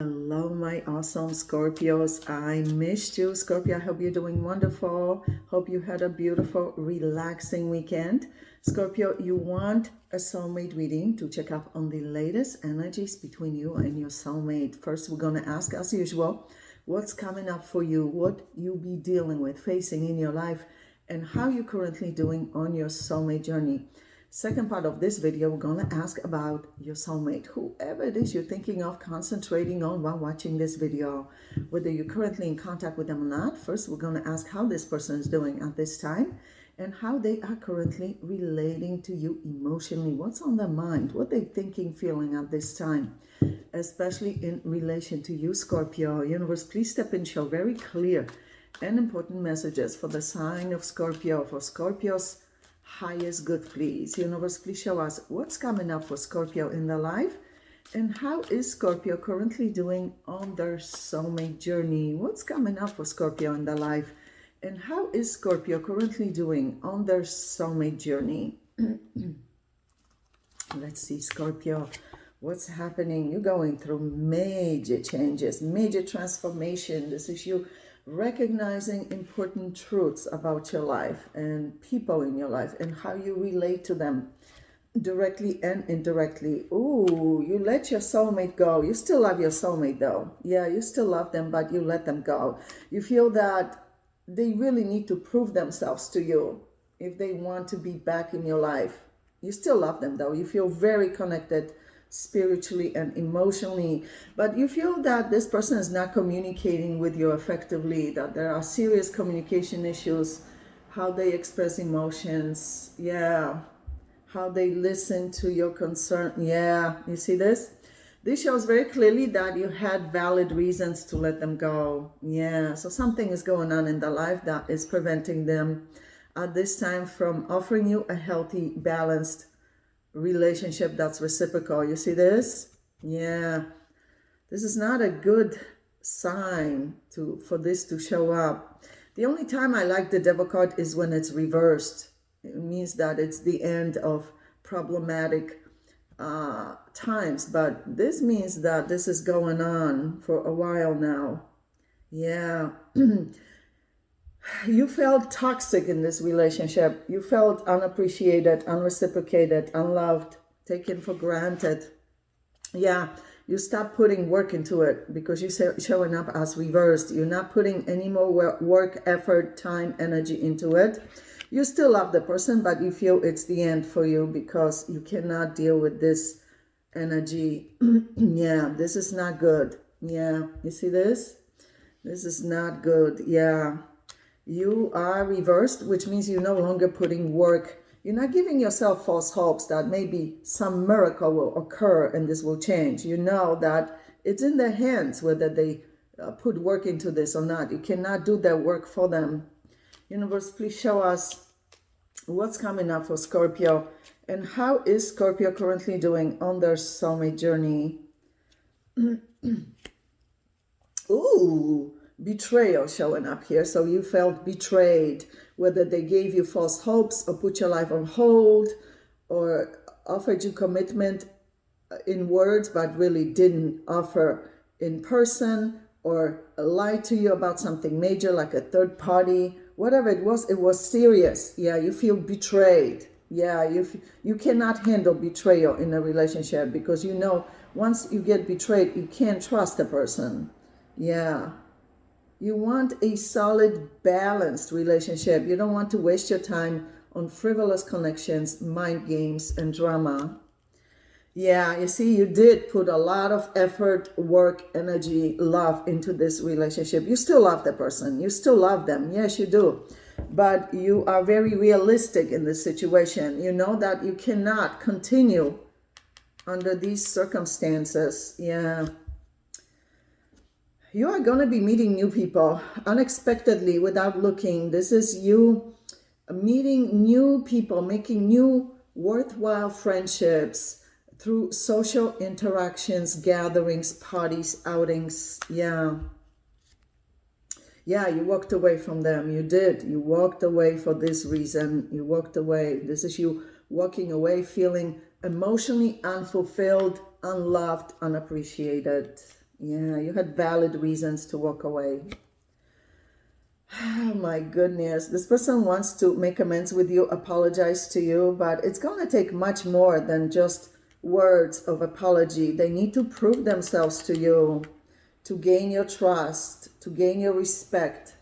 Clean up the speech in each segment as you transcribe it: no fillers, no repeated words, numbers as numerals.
Hello, my awesome Scorpios. I missed you, Scorpio. I hope you're doing wonderful. Hope you had a beautiful, relaxing weekend. Scorpio, you want a soulmate reading to check up on the latest energies between you and your soulmate. First, we're going to ask, as usual, what's coming up for you, what you'll be dealing with, facing in your life, and how you're currently doing on your soulmate journey. Second part of this video, we're going to ask about your soulmate, whoever it is you're thinking of concentrating on while watching this video, whether you're currently in contact with them or not. First, we're going to ask how this person is doing at this time and how they are currently relating to you emotionally. What's on their mind? What they're thinking, feeling at this time, especially in relation to you, Scorpio. Universe, please step in, show very clear and important messages for the sign of Scorpio, for Scorpio's highest good, please. Universe, please show us what's coming up for Scorpio in their life and how is Scorpio currently doing on their soulmate journey. What's coming up for Scorpio in their life and how is Scorpio currently doing on their soulmate journey. Let's see, Scorpio, what's happening? You're going through major changes, major transformation. This is you recognizing important truths about your life and people in your life and how you relate to them directly and indirectly. Ooh, you let your soulmate go. You still love your soulmate though. Yeah, you still love them, but you let them go. You feel that they really need to prove themselves to you if they want to be back in your life. You still love them though. You feel very connected spiritually and emotionally, but you feel that this person is not communicating with you effectively, that there are serious communication issues, how they express emotions, yeah, how they listen to your concern. Yeah, you see this? This shows very clearly that you had valid reasons to let them go. Yeah, so something is going on in their life that is preventing them at this time from offering you a healthy, balanced relationship that's reciprocal. You see this? Yeah, this is not a good sign for this to show up. The only time I like the Devil card is when it's reversed. It means that it's the end of problematic times, but this means that this is going on for a while now. Yeah. You felt toxic in this relationship. You felt unappreciated, unreciprocated, unloved, taken for granted. Yeah, you stop putting work into it because you're showing up as reversed. You're not putting any more work, effort, time, energy into it. You still love the person, but you feel it's the end for you because you cannot deal with this energy. Yeah, this is not good. Yeah, you see this? This is not good. Yeah. You are reversed, which means you're no longer putting work. You're not giving yourself false hopes that maybe some miracle will occur and this will change. You know that it's in their hands whether they put work into this or not. You cannot do their work for them. Universe, please show us what's coming up for Scorpio and how is Scorpio currently doing on their soulmate journey. Ooh. Betrayal showing up here. So you felt betrayed, whether they gave you false hopes or put your life on hold or offered you commitment in words but really didn't offer in person, or lied to you about something major like a third party. Whatever it was serious. Yeah, you feel betrayed. Yeah, you cannot handle betrayal in a relationship because you know once you get betrayed you can't trust a person. Yeah. You want a solid, balanced relationship. You don't want to waste your time on frivolous connections, mind games, and drama. Yeah, you see, you did put a lot of effort, work, energy, love into this relationship. You still love the person. You still love them. Yes, you do. But you are very realistic in this situation. You know that you cannot continue under these circumstances. Yeah. You are going to be meeting new people unexpectedly without looking. This is you meeting new people, making new worthwhile friendships through social interactions, gatherings, parties, outings. Yeah. Yeah, you walked away from them. You did. You walked away for this reason. You walked away. This is you walking away feeling emotionally unfulfilled, unloved, unappreciated. Yeah, you had valid reasons to walk away. Oh my goodness. This person wants to make amends with you, apologize to you, but it's going to take much more than just words of apology. They need to prove themselves to you, to gain your trust, to gain your respect.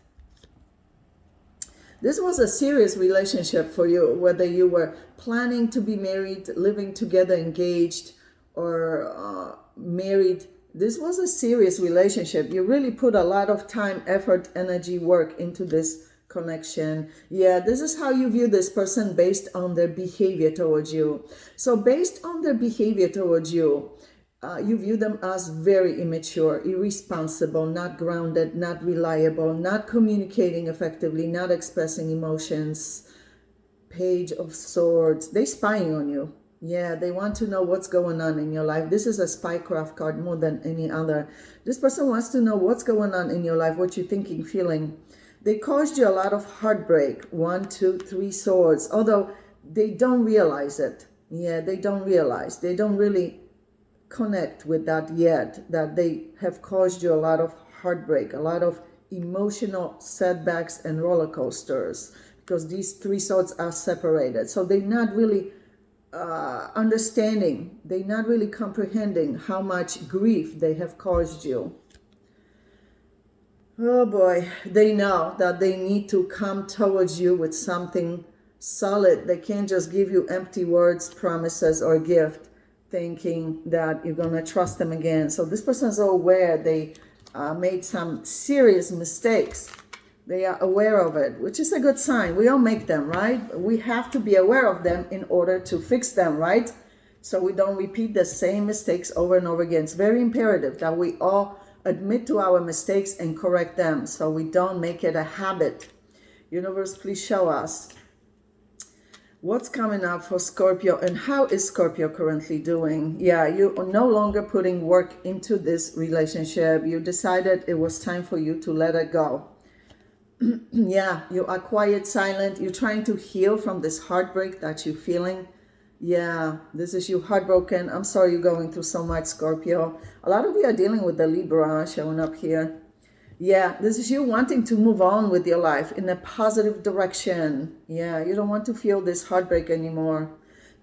This was a serious relationship for you, whether you were planning to be married, living together, engaged, or married. This was a serious relationship. You really put a lot of time, effort, energy, work into this connection. Yeah, this is how you view this person based on their behavior towards you. So based on their behavior towards you, you view them as very immature, irresponsible, not grounded, not reliable, not communicating effectively, not expressing emotions. Page of Swords. They spying on you. Yeah, they want to know what's going on in your life. This is a spycraft card more than any other. This person wants to know what's going on in your life, what you're thinking, feeling. They caused you a lot of heartbreak. 1, 2, 3 swords. Although they don't realize it. Yeah, they don't realize. They don't really connect with that yet, that they have caused you a lot of heartbreak, a lot of emotional setbacks and roller coasters, because these 3 swords are separated. So they're not really understanding, they're not really comprehending how much grief they have caused you. Oh boy, they know that they need to come towards you with something solid. They can't just give you empty words, promises, or gift, thinking that you're going to trust them again. So this person is aware they made some serious mistakes. They are aware of it, which is a good sign. We all make them, right? We have to be aware of them in order to fix them, right? So we don't repeat the same mistakes over and over again. It's very imperative that we all admit to our mistakes and correct them, so we don't make it a habit. Universe, please show us what's coming up for Scorpio, and how is Scorpio currently doing? Yeah, you are no longer putting work into this relationship. You decided it was time for you to let it go. Yeah, you are quiet, silent. You're trying to heal from this heartbreak that you're feeling. Yeah, this is you heartbroken. I'm sorry you're going through so much, Scorpio. A lot of you are dealing with the Libra showing up here. Yeah, this is you wanting to move on with your life in a positive direction. Yeah, you don't want to feel this heartbreak anymore.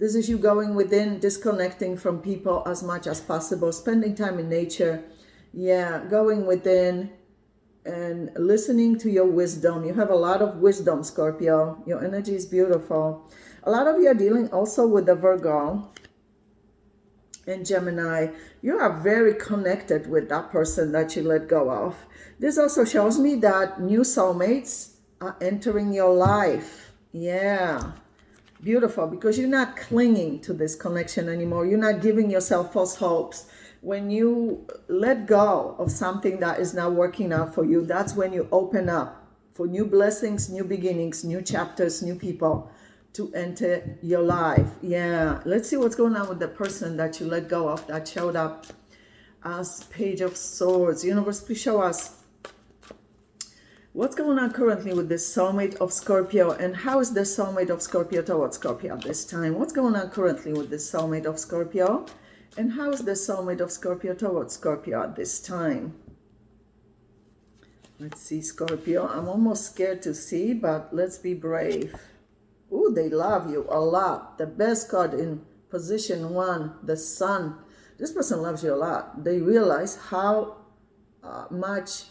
This is you going within, disconnecting from people as much as possible, spending time in nature. Yeah, going within and listening to your wisdom. You have a lot of wisdom, Scorpio. Your energy is beautiful. A lot of you are dealing also with the Virgo and Gemini. You are very connected with that person that you let go of. This also shows me that new soulmates are entering your life. Yeah, beautiful, because you're not clinging to this connection anymore. You're not giving yourself false hopes. When you let go of something that is not working out for you, that's when you open up for new blessings, new beginnings, new chapters, new people to enter your life. Yeah, let's see what's going on with the person that you let go of that showed up as Page of Swords. Universe, please show us what's going on currently with this soulmate of Scorpio, and how is the soulmate of Scorpio towards Scorpio at this time? What's going on currently with this soulmate of Scorpio, and how is the soulmate of Scorpio towards Scorpio at this time? Let's see, Scorpio. I'm almost scared to see, but let's be brave. Ooh, they love you a lot. The best card in position 1, the Sun. This person loves you a lot. They realize how much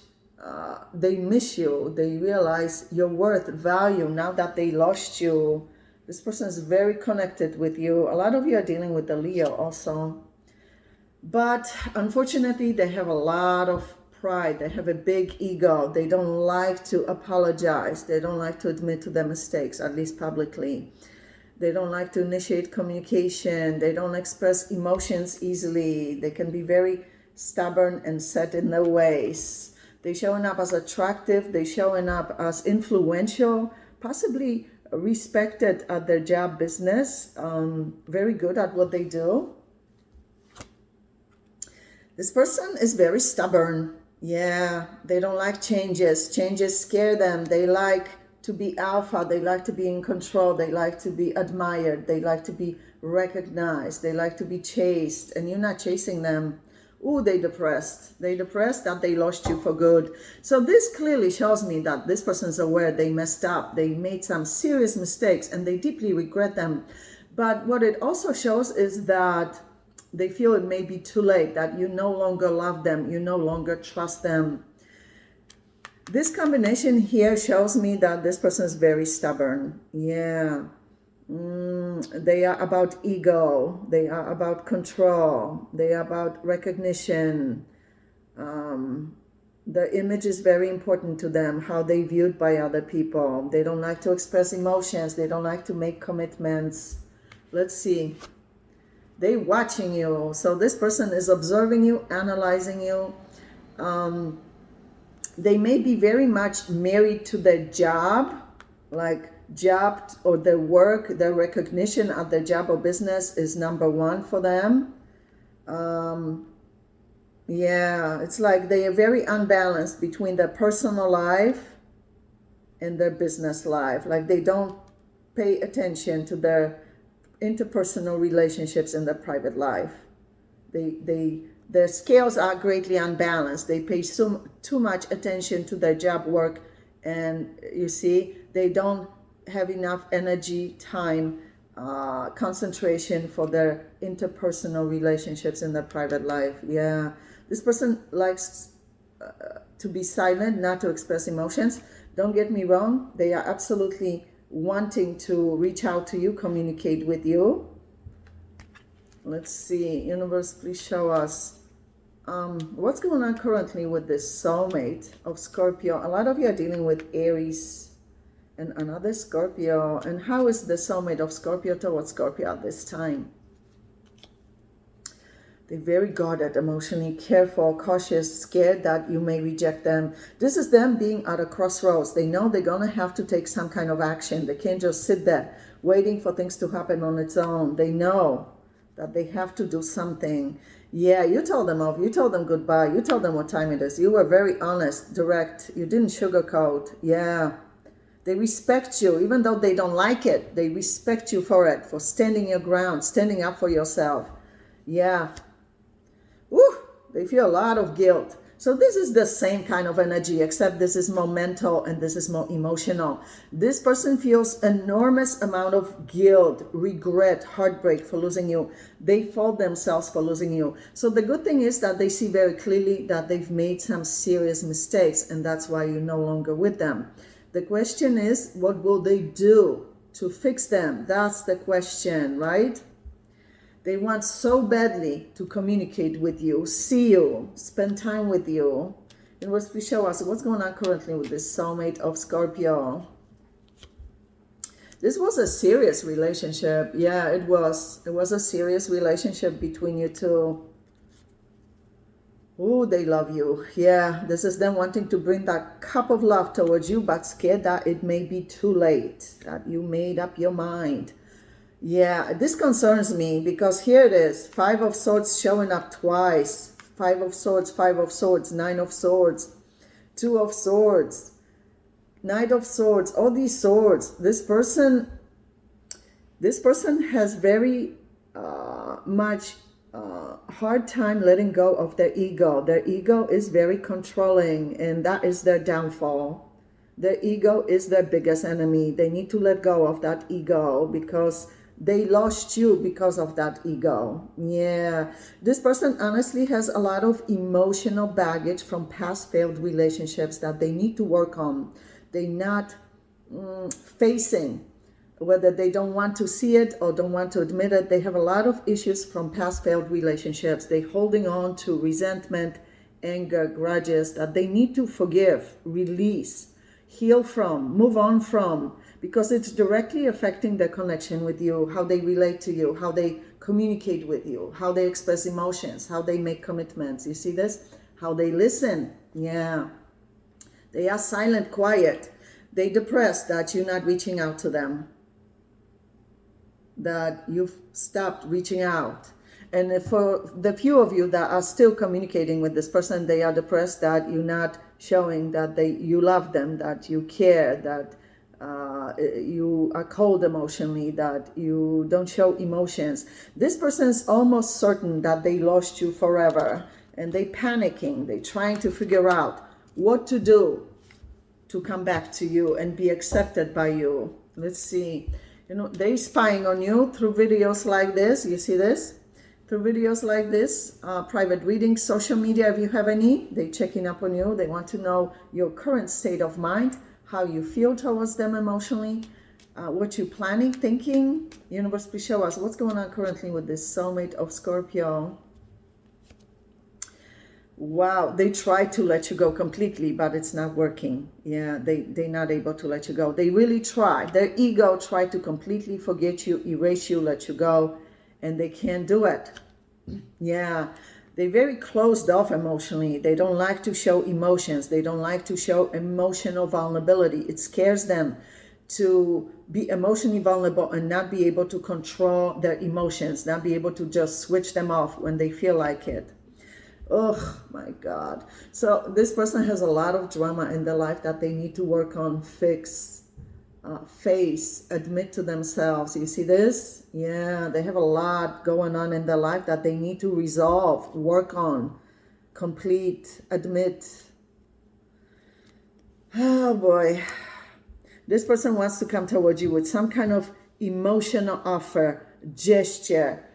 they miss you. They realize your worth, value, now that they lost you. This person is very connected with you. A lot of you are dealing with the Leo also. But unfortunately, they have a lot of pride. They have a big ego. They don't like to apologize. They don't like to admit to their mistakes, at least publicly. They don't like to initiate communication. They don't express emotions easily. They can be very stubborn and set in their ways. They're showing up as attractive. They're showing up as influential, possibly respected at their job, business, very good at what they do. This person is very stubborn. Yeah, they don't like changes. Changes scare them. They like to be alpha. They like to be in control. They like to be admired. They like to be recognized. They like to be chased. And you're not chasing them. Ooh, they depressed. They depressed that they lost you for good. So this clearly shows me that this person is aware they messed up. They made some serious mistakes and they deeply regret them. But what it also shows is that they feel it may be too late, that you no longer love them, you no longer trust them. This combination here shows me that this person is very stubborn. Yeah. They are about ego. They are about control. They are about recognition. The image is very important to them, how they viewed by other people. They don't like to express emotions. They don't like to make commitments. Let's see. They're watching you. So this person is observing you, analyzing you. They may be very much married to their job, like job or their work, their recognition at their job or business is number one for them. Yeah, it's like they are very unbalanced between their personal life and their business life. Like they don't pay attention to their interpersonal relationships in their private life. Their scales are greatly unbalanced. They pay too much attention to their job work, and you see, they don't have enough energy, time, concentration for their interpersonal relationships in their private life. Yeah, this person likes to be silent, not to express emotions. Don't get me wrong, they are absolutely wanting to reach out to you, communicate with you. Let's see, universe, please show us what's going on currently with this soulmate of Scorpio. A lot of you are dealing with Aries and another Scorpio. And how is the soulmate of Scorpio towards Scorpio at this time? They're very guarded, emotionally careful, cautious, scared that you may reject them. This is them being at a crossroads. They know they're going to have to take some kind of action. They can't just sit there waiting for things to happen on its own. They know that they have to do something. Yeah, you told them off. You told them goodbye. You told them what time it is. You were very honest, direct. You didn't sugarcoat. Yeah. They respect you, even though they don't like it. They respect you for it, for standing your ground, standing up for yourself. Yeah. Woo! They feel a lot of guilt. So this is the same kind of energy, except this is more mental and this is more emotional. This person feels enormous amount of guilt, regret, heartbreak for losing you. They fault themselves for losing you. So the good thing is that they see very clearly that they've made some serious mistakes, and that's why you're no longer with them. The question is, what will they do to fix them? That's the question, right? They want so badly to communicate with you, see you, spend time with you. And please show us what's going on currently with this soulmate of Scorpio. This was a serious relationship. Yeah, it was. It was a serious relationship between you two. Oh, they love you. Yeah, this is them wanting to bring that cup of love towards you, but scared that it may be too late, that you made up your mind. Yeah, this concerns me because here it is. 5 of Swords showing up twice. 5 of Swords, 5 of Swords, 9 of Swords, 2 of Swords, Knight of Swords, all these swords. This person has very much hard time letting go of their ego. Their ego is very controlling, and that is their downfall. Their ego is their biggest enemy. They need to let go of that ego because they lost you because of that ego. Yeah. This person honestly has a lot of emotional baggage from past failed relationships that they need to work on. They're not facing, whether they don't want to see it or don't want to admit it. They have a lot of issues from past failed relationships. They're holding on to resentment, anger, grudges that they need to forgive, release, heal from, move on from, because it's directly affecting their connection with you, how they relate to you, how they communicate with you, how they express emotions, how they make commitments. You see this? How they listen. Yeah. They are silent, quiet. They depressed that you're not reaching out to them, that you've stopped reaching out. And for the few of you that are still communicating with this person, they are depressed that you're not showing that you love them, that you care, that you are cold emotionally, that you don't show emotions. This person is almost certain that they lost you forever. and they panicking. They trying to figure out what to do to come back to you and be accepted by you. Let's see. You know, they spying on you through videos like this. You see this? Through videos like this, private readings, social media, if you have any, they checking up on you. They want to know your current state of mind, how you feel towards them emotionally, what you're planning, thinking. Universe, please show us what's going on currently with this soulmate of Scorpio. Wow, they try to let you go completely, but it's not working. Yeah, they're not able to let you go. They really try. Their ego tried to completely forget you, erase you, let you go, and they can't do it. Yeah, they're very closed off emotionally. They don't like to show emotions. They don't like to show emotional vulnerability. It scares them to be emotionally vulnerable and not be able to control their emotions, not be able to just switch them off when they feel like it. Oh my God. So this person has a lot of drama in their life that they need to work on, fix, face, admit to themselves. You see this? Yeah, they have a lot going on in their life that they need to resolve, work on, complete, admit. Oh boy. This person wants to come towards you with some kind of emotional offer, gesture,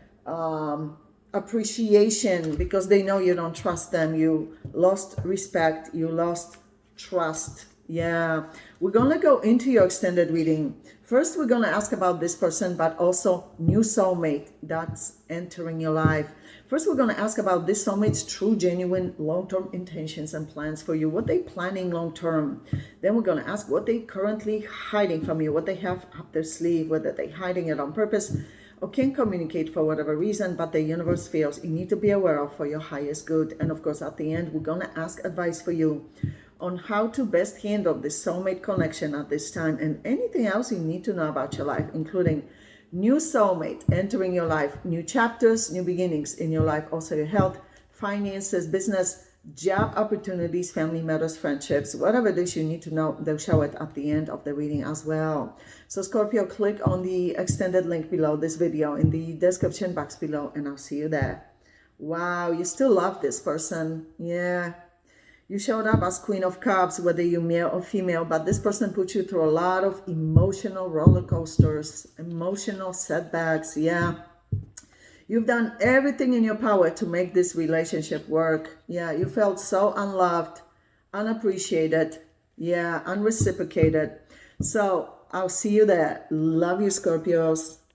appreciation, because they know you don't trust them. You lost respect, you lost trust. Yeah, we're gonna go into your extended reading. First, we're gonna ask about this person, but also new soulmate that's entering your life. First, we're gonna ask about this soulmate's true, genuine, long-term intentions and plans for you. What they planning long-term. Then we're gonna ask what they currently hiding from you, what they have up their sleeve, whether they hiding it on purpose or can't communicate for whatever reason, but the universe feels you need to be aware of for your highest good. And of course, at the end, we're gonna ask advice for you on how to best handle this soulmate connection at this time and anything else you need to know about your life, including new soulmate entering your life, new chapters, new beginnings in your life, also your health, finances, business, job opportunities, family matters, friendships, whatever it is you need to know, they'll show it at the end of the reading as well. So Scorpio, click on the extended link below this video in the description box below, and I'll see you there. Wow, you still love this person. Yeah. You showed up as Queen of Cups, whether you're male or female, but this person put you through a lot of emotional roller coasters, emotional setbacks. Yeah. You've done everything in your power to make this relationship work. Yeah, you felt so unloved, unappreciated, yeah, unreciprocated. So I'll see you there. Love you, Scorpios.